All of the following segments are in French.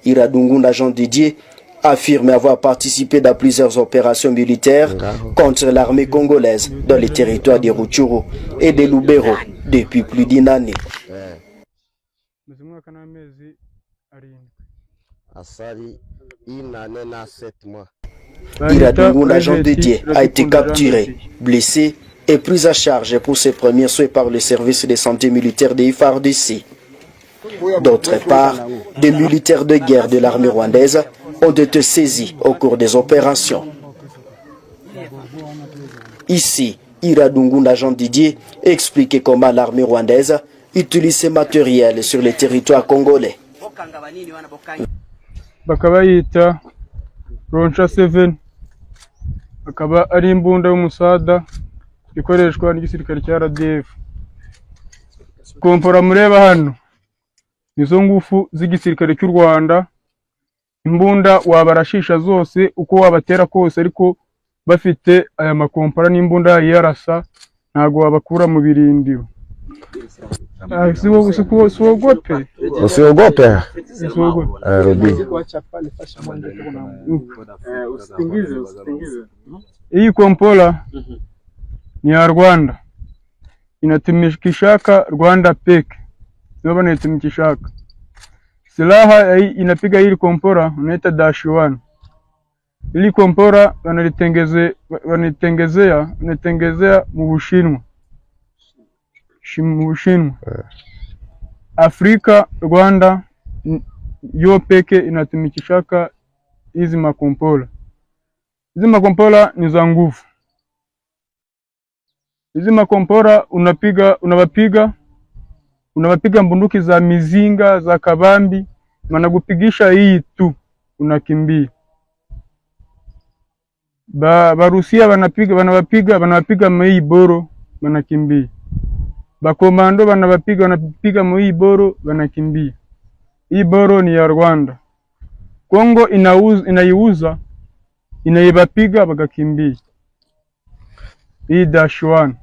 Iradungunda Jean Didier affirme avoir participé dans plusieurs opérations militaires contre l'armée congolaise dans les territoires de Rutshuru et de Lubero depuis plus d'une année. Iradungunda Jean Didier a été capturé, blessé et pris à charge pour ses premiers soins par le service de santé militaire de FARDC. D'autre part, des militaires de guerre de l'armée rwandaise ont été saisis au cours des opérations. Ici, Iradungunda Jean Didier explique comment l'armée rwandaise utilise ces matériels sur le territoire congolais. Bakabayita Roncha 7 akaba ari imbunda y'umusada ikoreshwa n'igisirikare cya RDF. Kompora mureba hano nizo ngufu z'igisirikare cy'u Rwanda. Imbunda wabarashisha zose uko wabatera kose, ariko bafite aya makompora n'imbunda yarasa ntago wabakura mu birindiro. Usiogope. Hii kompola ni ya Rwanda, inatumikishaka Rwanda peke, ndio wanatumikishaka. Silaha inapiga hili kompora unaita -1. Hili kompora wanatengezea mu Bushinwa. Afrika, Rwanda yo peke inatumikishaka hizi makompola. Hizi makompola ni za nguvu. Hizi makompola unawapiga mbunduki za mizinga, za kabambi, wanakupigisha hii tu unakimbia. Barusia wanawapiga mei boro wanakimbia. Bakomando wanapiga mei boro wanakimbia. Hii boro ni ya Rwanda. Kongo inaiuza, inaibapiga bagakimbia. Hii -1.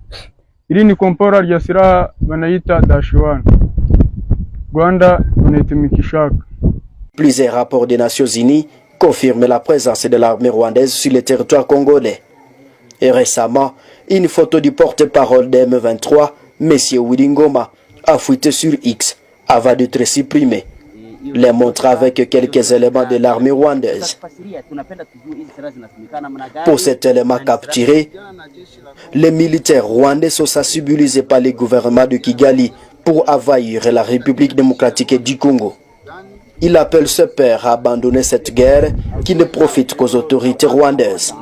Hili ni kompora ya silaha wanaita -1. Rwanda wanaitumikishaka. Plusieurs rapports des Nations Unies confirment la présence de l'armée rwandaise sur le territoire congolais. Et récemment, une photo du porte-parole de M23, M. Willy Ngoma, a fuité sur X avant d'être supprimé, les montre avec quelques éléments de l'armée rwandaise. Pour cet élément capturé, les militaires rwandais sont sensibilisés par le gouvernement de Kigali pour envahir la République démocratique du Congo. Il appelle ce père à abandonner cette guerre qui ne profite qu'aux autorités rwandaises.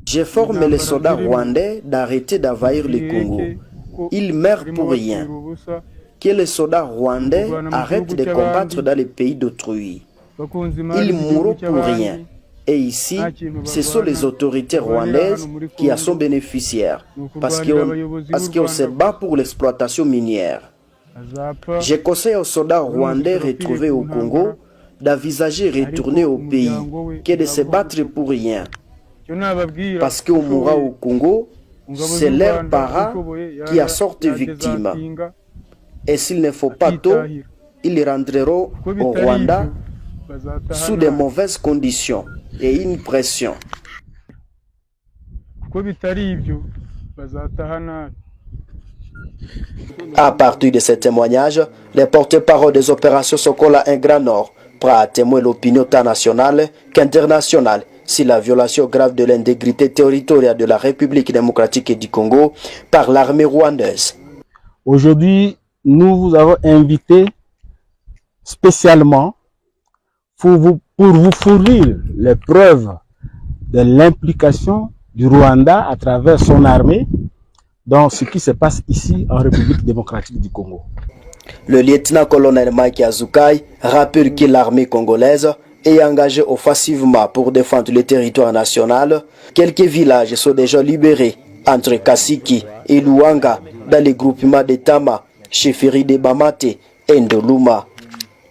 Je forme les soldats rwandais d'arrêter d'envahir le Congo. Ils meurent pour rien. Que les soldats rwandais arrêtent de combattre dans les pays d'autrui. Ils mourront pour rien. Et ici, ce sont les autorités rwandaises qui en sont bénéficiaires, parce qu'on se bat pour l'exploitation minière. Je conseille aux soldats rwandais retrouvés au Congo d'envisager retourner au pays, que de se battre pour rien. Parce qu'au mourra au Congo, c'est leurs parents qui en sortent victimes. Et s'il ne faut pas tôt, ils rentreront au Rwanda sous de mauvaises conditions et une pression. À partir de ces témoignages, les porte-parole des opérations Sokola et Grand Nord prêt à témoigner l'opinion tant nationale qu'internationale sur la violation grave de l'intégrité territoriale de la République démocratique du Congo par l'armée rwandaise. Aujourd'hui, nous vous avons invité spécialement pour vous fournir les preuves de l'implication du Rwanda à travers son armée dans ce qui se passe ici en République démocratique du Congo. Le lieutenant-colonel Mike Azukai rappelle que l'armée congolaise est engagée offensivement pour défendre le territoire national. Quelques villages sont déjà libérés entre Kasiki et Luanga dans les groupements de Tama, Cheferi de Bamate et Ndoluma.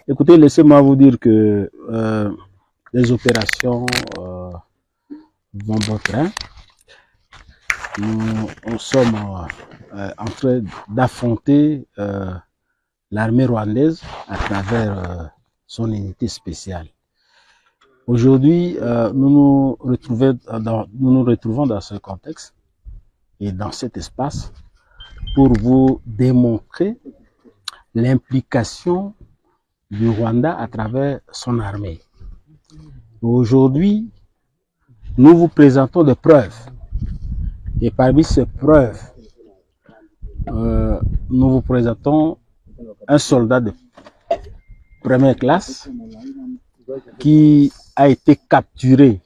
Écoutez, laissez-moi vous dire que les opérations vont bon train. Nous sommes en train d'affronter l'armée rwandaise à travers son unité spéciale. Aujourd'hui, nous nous retrouvons dans ce contexte et dans cet espace pour vous démontrer l'implication du Rwanda à travers son armée. Aujourd'hui, nous vous présentons des preuves. Et parmi ces preuves, nous vous présentons un soldat de première classe qui a été capturé,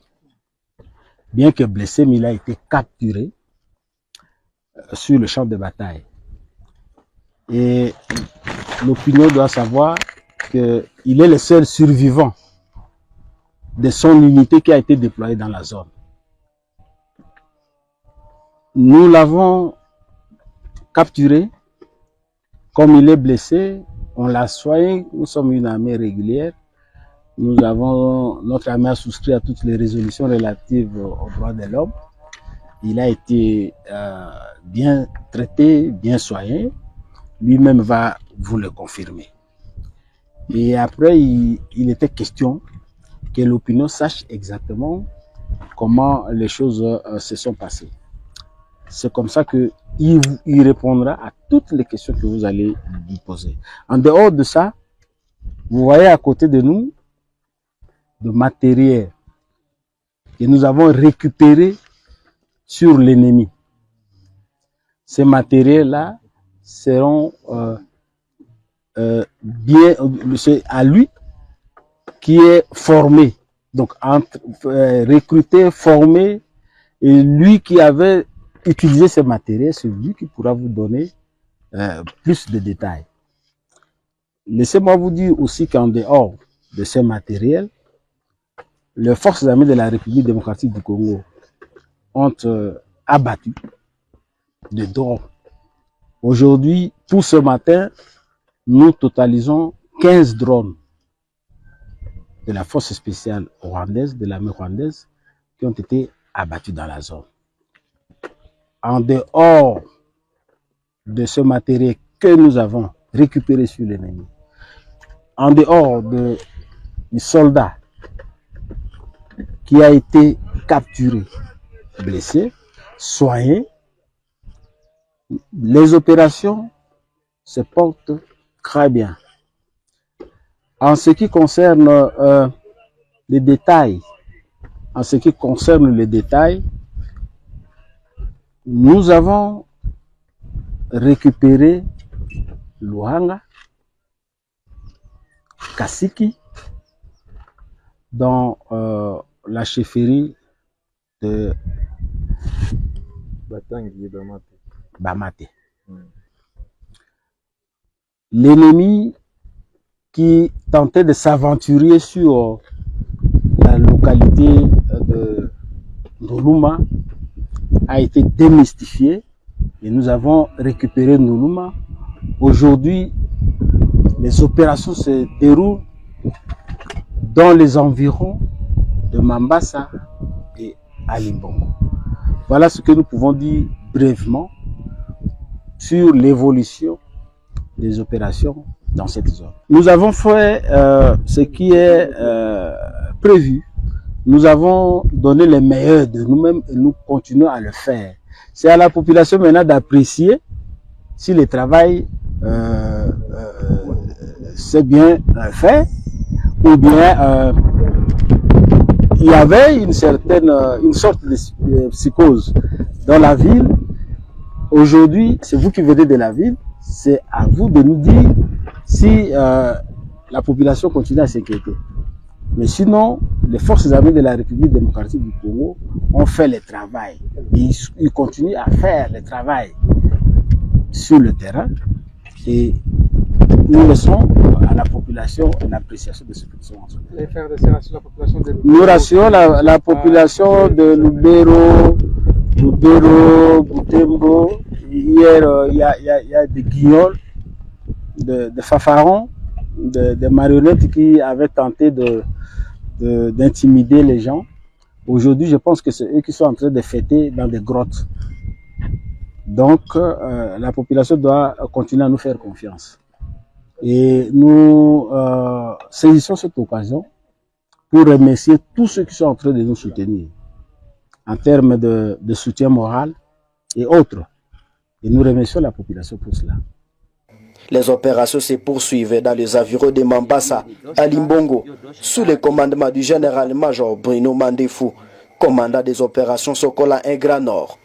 bien que blessé, mais il a été capturé sur le champ de bataille. Et l'opinion doit savoir qu'il est le seul survivant de son unité qui a été déployée dans la zone. Nous l'avons capturé. Comme il est blessé, on l'a soigné. Nous sommes une armée régulière. Notre armée a souscrit à toutes les résolutions relatives aux droits de l'homme. Il a été bien traité, bien soigné. Lui-même va vous le confirmer. Et après, il était question que l'opinion sache exactement comment les choses se sont passées. C'est comme ça qu'il répondra à toutes les questions que vous allez lui poser. En dehors de ça, vous voyez à côté de nous de matériel que nous avons récupéré sur l'ennemi. Ces matériels-là seront c'est à lui qui est formé, donc recruté, formé, et lui qui avait utilisé ces matériels, c'est lui qui pourra vous donner plus de détails. Laissez-moi vous dire aussi qu'en dehors de ces matériels, les forces armées de la République démocratique du Congo ont abattu des drones. Aujourd'hui, pour ce matin, nous totalisons 15 drones de la force spéciale rwandaise, de l'armée rwandaise, qui ont été abattus dans la zone. En dehors de ce matériel que nous avons récupéré sur l'ennemi, en dehors du soldat qui a été capturé, blessé, soigné, les opérations se portent très bien. En ce qui concerne les détails, nous avons récupéré Luhanga, Kasiki, dans la chefferie de Bamate. L'ennemi qui tentait de s'aventurer sur la localité de Ndoluma a été démystifié et nous avons récupéré Ndoluma. Aujourd'hui, les opérations se déroulent dans les environs de Mambasa et Alimbongo. Voilà ce que nous pouvons dire brièvement sur l'évolution des opérations dans cette zone. Nous avons fait ce qui est prévu. Nous avons donné le meilleur de nous-mêmes et nous continuons à le faire. C'est à la population maintenant d'apprécier si le travail c'est bien fait ou bien il y avait une sorte de psychose dans la ville. Aujourd'hui, c'est vous qui venez de la ville, c'est à vous de nous dire si la population continue à s'inquiéter. Mais sinon, les forces armées de la République démocratique du Congo ont fait le travail. Et ils continuent à faire le travail sur le terrain. Et nous laissons à la population l'appréciation de ce que nous sommes en train de faire. Nous rassurons la population de Lubero, Butembo. Hier, il y a des guignols, de fanfarons, des marionnettes qui avaient tenté d'intimider les gens. Aujourd'hui, je pense que c'est eux qui sont en train de fêter dans des grottes. Donc, la population doit continuer à nous faire confiance. Et nous saisissons cette occasion pour remercier tous ceux qui sont en train de nous soutenir en termes de soutien moral et autres. Et nous remercions la population pour cela. Les opérations se poursuivent dans les environs de Mambasa, à Limbongo, sous le commandement du général-major Bruno Mandefou, commandant des opérations Sokola 1 Grand Nord.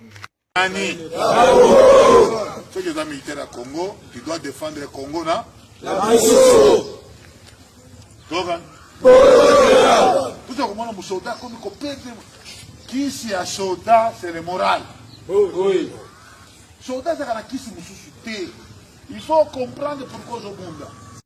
Ceux qui sont militaires à Congo, qui doivent défendre le Congo, là. Tout ça, comment on soldat, comme qui c'est un soldat, c'est le moral. Oui. Soldat, c'est qui c'est un il faut comprendre pourquoi je monde.